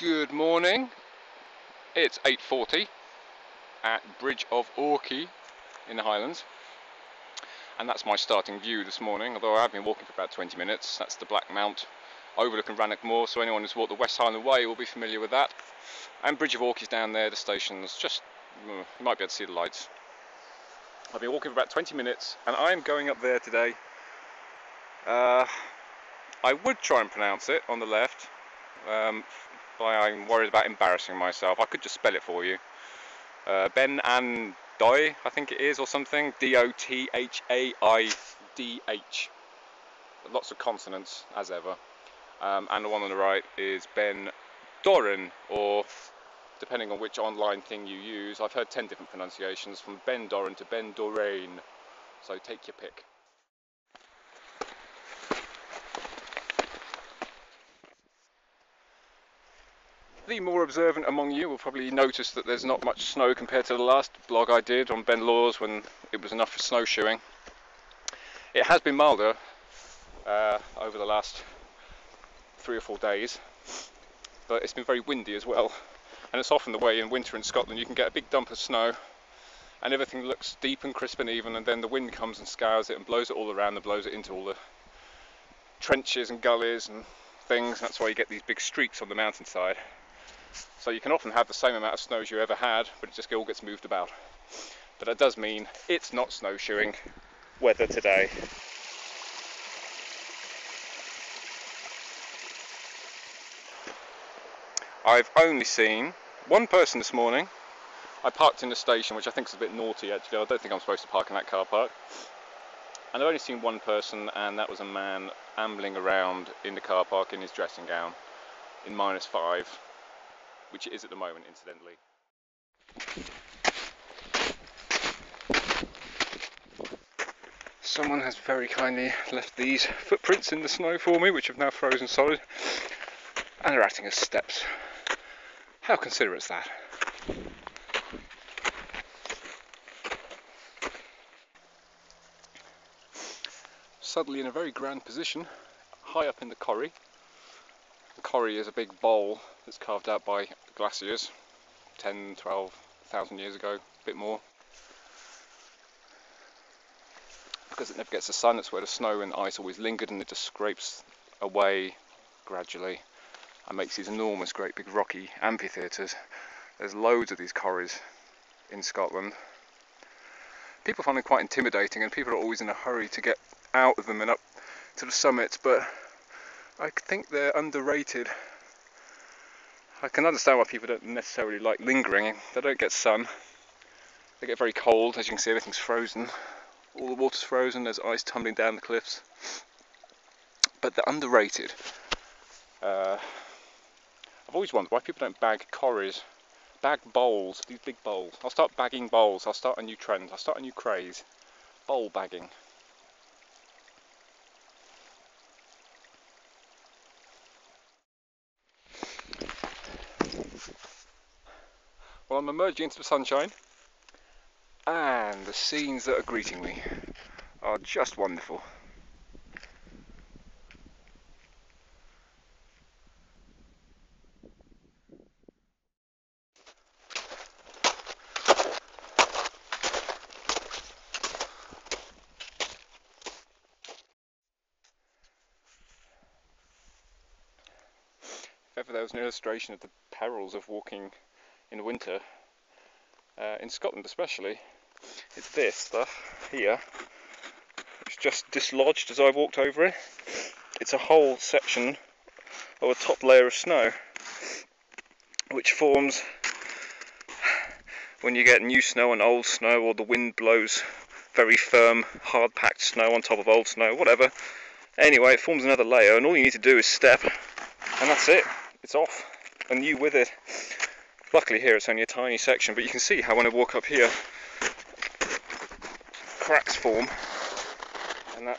Good morning. It's 8:40 at Bridge of Orchy in the Highlands, and that's my starting view this morning, although I have been walking for about 20 minutes. That's the Black Mount overlooking Rannoch Moor, so anyone who's walked the West Highland Way will be familiar with that. And Bridge of Orchy's down there, the station's just, you might be able to see the lights. I've been walking for about 20 minutes and I'm going up there today. I would try and pronounce it on the left, but I'm worried about embarrassing myself. I could just spell it for you. Ben and Doi, I think it is, or something. D-O-T-H-A-I-D-H. Lots of consonants, as ever. And the one on the right is Benvironment, or depending on which online thing you use, I've heard 10 different pronunciations, from Benvironment to Benvironment. So take your pick. The more observant among you will probably notice that there's not much snow compared to the last blog I did on Ben Lawes when it was enough for snowshoeing. It has been milder over the last 3 or 4 days, but it's been very windy as well, and it's often the way in winter in Scotland. You can get a big dump of snow and everything looks deep and crisp and even, and then the wind comes and scours it and blows it all around and blows it into all the trenches and gullies and things. That's why you get these big streaks on the mountainside. So you can often have the same amount of snow as you ever had, but it just all gets moved about. But that does mean it's not snowshoeing weather today. I've only seen one person this morning. I parked in the station, which I think is a bit naughty actually. I don't think I'm supposed to park in that car park. And I've only seen one person, and that was a man ambling around in the car park in his dressing gown in -5. Which it is at the moment, incidentally. Someone has very kindly left these footprints in the snow for me, which have now frozen solid, and are acting as steps. How considerate is that? Suddenly in a very grand position, high up in the Corrie. The Corrie is a big bowl that's carved out by glaciers 10,000–12,000 years ago, a bit more. Because it never gets the sun, it's where the snow and ice always lingered, and it just scrapes away gradually and makes these enormous, great big rocky amphitheatres. There's loads of these Corries in Scotland. People find them quite intimidating, and people are always in a hurry to get out of them and up to the summits, but I think they're underrated. I can understand why people don't necessarily like lingering. They don't get sun. They get very cold. As you can see, everything's frozen. All the water's frozen. There's ice tumbling down the cliffs. But they're underrated. I've always wondered why people don't bag Corries. Bag bowls, these big bowls. I'll start bagging bowls. I'll start a new trend. I'll start a new craze. Bowl bagging. Well, I'm emerging into the sunshine, and the scenes that are greeting me are just wonderful. If ever there was an illustration of the perils of walking in winter, in Scotland especially, it's this stuff here. It's just dislodged as I walked over it. It's a whole section of a top layer of snow, which forms when you get new snow and old snow, or the wind blows very firm, hard packed snow on top of old snow, whatever. Anyway, it forms another layer, and all you need to do is step, and that's it. It's off, and you with it. Luckily here it's only a tiny section, but you can see how when I walk up here, cracks form, and that,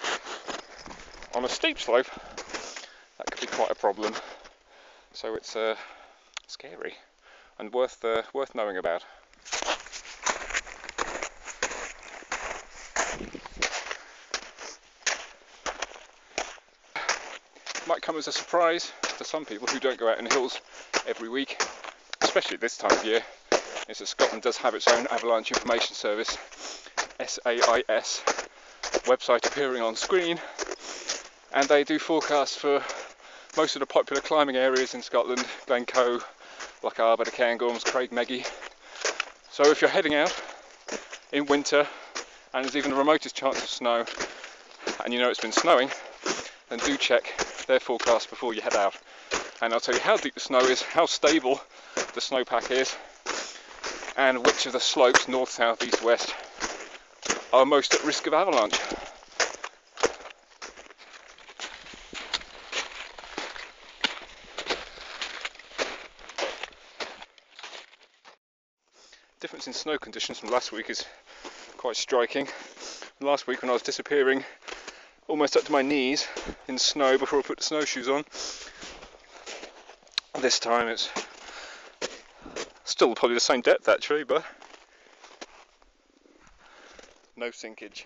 on a steep slope, that could be quite a problem. So it's scary and worth knowing about. might come as a surprise to some people who don't go out in the hills every week, especially this time of year, is that Scotland does have its own Avalanche Information Service, SAIS, website appearing on screen, and they do forecasts for most of the popular climbing areas in Scotland: Glencoe, Loch Arbor, the Cairngorms, Craigmeggy. So if you're heading out in winter and there's even the remotest chance of snow, and you know it's been snowing, then do check their forecast before you head out. And I'll tell you how deep the snow is, how stable the snowpack is, and which of the slopes, north, south, east, west, are most at risk of avalanche. The difference in snow conditions from last week is quite striking. Last week, when I was disappearing almost up to my knees in snow before I put the snowshoes on, this time it's still probably the same depth actually, but no sinkage.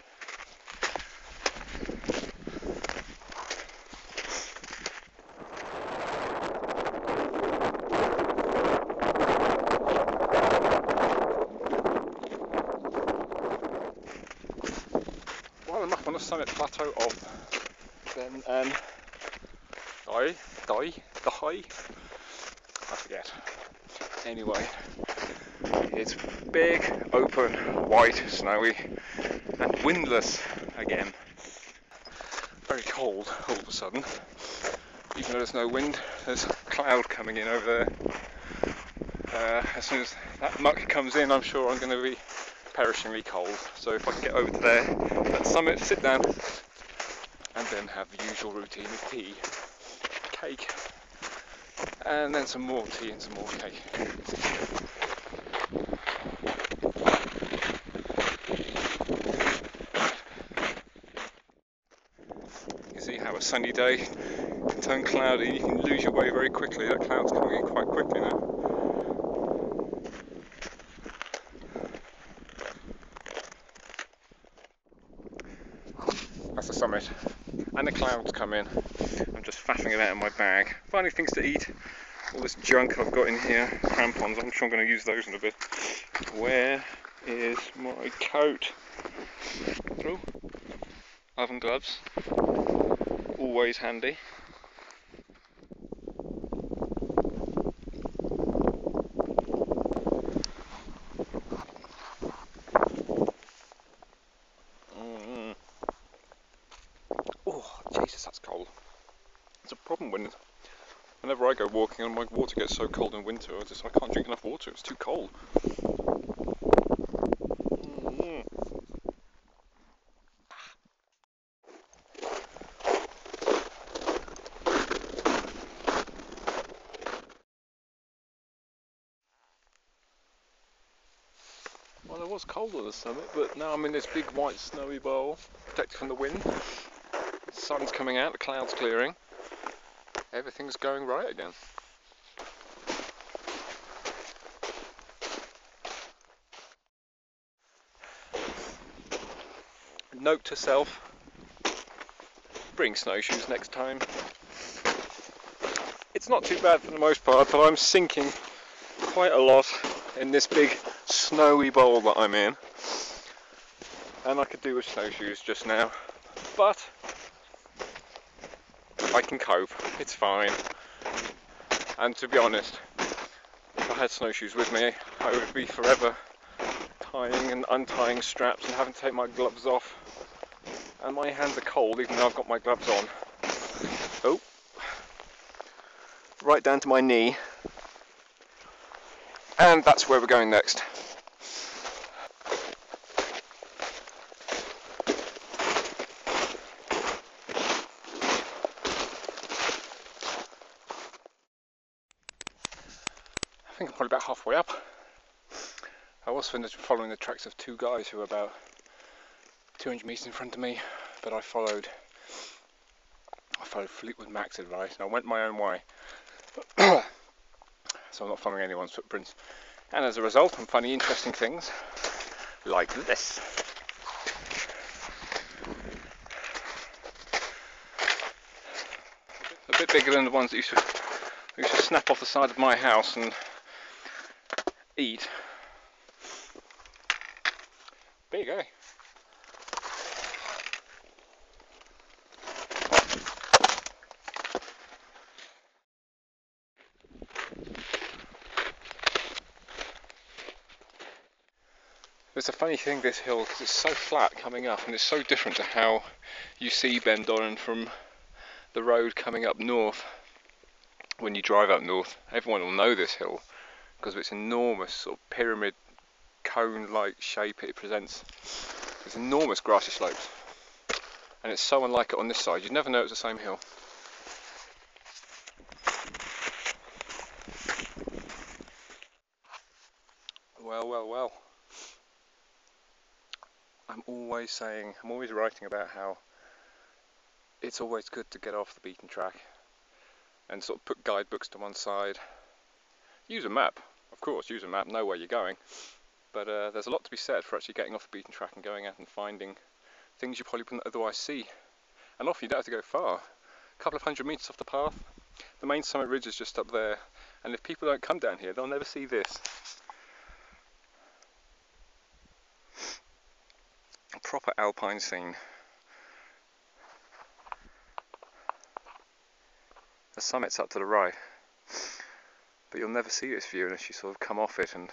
While I'm up on the summit plateau of I forget. Anyway, it's big, open, white, snowy, and windless again. Very cold all of a sudden. Even though there's no wind, there's cloud coming in over there. As soon as that muck comes in, I'm sure I'm going to be perishingly cold. So if I can get over to there, that summit, sit down, and then have the usual routine of tea, cake, and then some more tea and some more cake. You see how a sunny day can turn cloudy, you can lose your way very quickly. That cloud's coming in quite quickly now. That's the summit, and the clouds come in. I'm just faffing it out in my bag, finding things to eat. All this junk I've got in here, crampons, I'm sure I'm going to use those in a bit. Where is my coat? Oh, oven gloves, always handy. Oh, Jesus, that's cold. It's a problem whenever I go walking and my water gets so cold in winter, I can't drink enough water, it's too cold. Well, it was cold on the summit, but now I'm in this big white snowy bowl, protected from the wind. The sun's coming out, the clouds clearing. Everything's going right again. Note to self, bring snowshoes next time. It's not too bad for the most part, but I'm sinking quite a lot in this big snowy bowl that I'm in. And I could do with snowshoes just now, but I can cope, it's fine. And to be honest, if I had snowshoes with me, I would be forever tying and untying straps and having to take my gloves off. And my hands are cold even though I've got my gloves on. Oh, right down to my knee. And that's where we're going next. I think I'm probably about halfway up. I was following the tracks of two guys who were about 200 metres in front of me, but I followed Fleetwood Mac's advice and I went my own way. So I'm not following anyone's footprints. And as a result, I'm finding interesting things like this. A bit bit bigger than the ones that used to snap off the side of my house and eat. Big, eh? It's a funny thing, this hill, because it's so flat coming up, and it's so different to how you see Benvironment from the road coming up north. When you drive up north, everyone will know this hill because of its enormous sort of pyramid cone-like shape it presents. There's enormous grassy slopes, and it's so unlike it on this side. You'd never know it's the same hill. Well, well, well. I'm always writing about how it's always good to get off the beaten track and sort of put guidebooks to one side. Use a map, of course, use a map, know where you're going, but there's a lot to be said for actually getting off the beaten track and going out and finding things you probably wouldn't otherwise see. And often you don't have to go far, a couple of 100 metres off the path. The main summit ridge is just up there, and if people don't come down here, they'll never see this. A proper alpine scene. The summit's up to the right, but you'll never see this view unless you sort of come off it and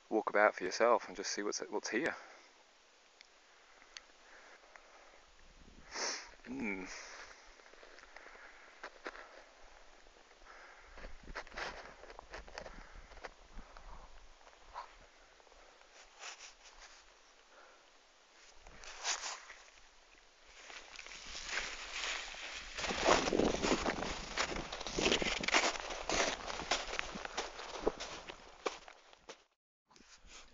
walk about for yourself and just see what's here.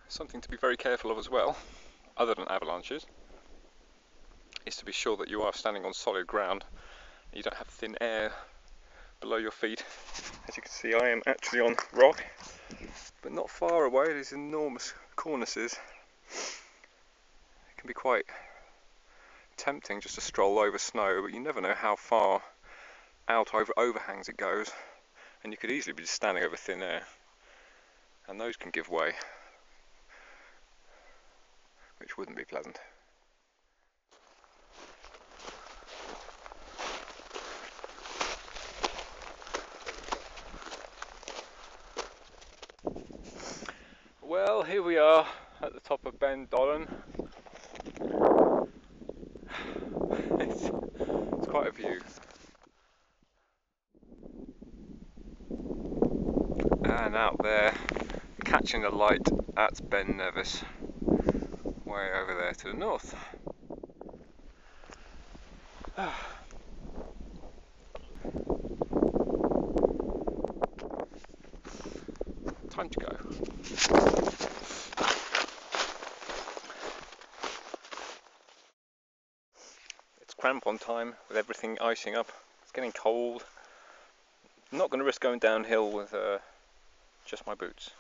Something to be very careful of as well, other than avalanches, is to be sure that you are standing on solid ground and you don't have thin air below your feet. As you can see, I am actually on rock, but not far away. There's enormous cornices. It can be quite tempting just to stroll over snow, but you never know how far out over overhangs it goes, and you could easily be just standing over thin air, and those can give way, which wouldn't be pleasant. Well, here we are at the top of Benvironment. It's quite a view. And out there, catching the light, that's Ben Nevis, way over there to the north. Time to go. It's crampon time with everything icing up. It's getting cold. I'm not going to risk going downhill with just my boots.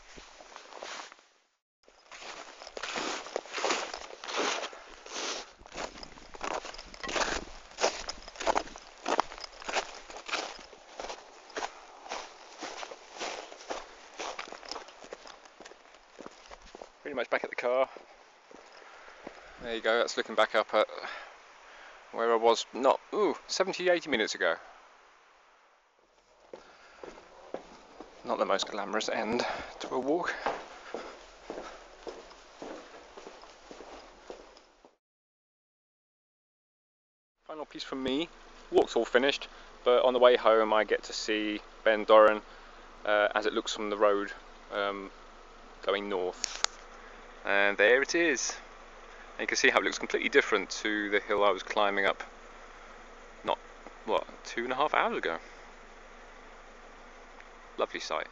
Pretty much back at the car. There you go, that's looking back up at where I was 70-80 minutes ago. Not the most glamorous end to a walk. Final piece from me. Walk's all finished, but on the way home I get to see Benvironment as it looks from the road going north. And there it is. And you can see how it looks completely different to the hill I was climbing up 2.5 hours ago. Lovely sight.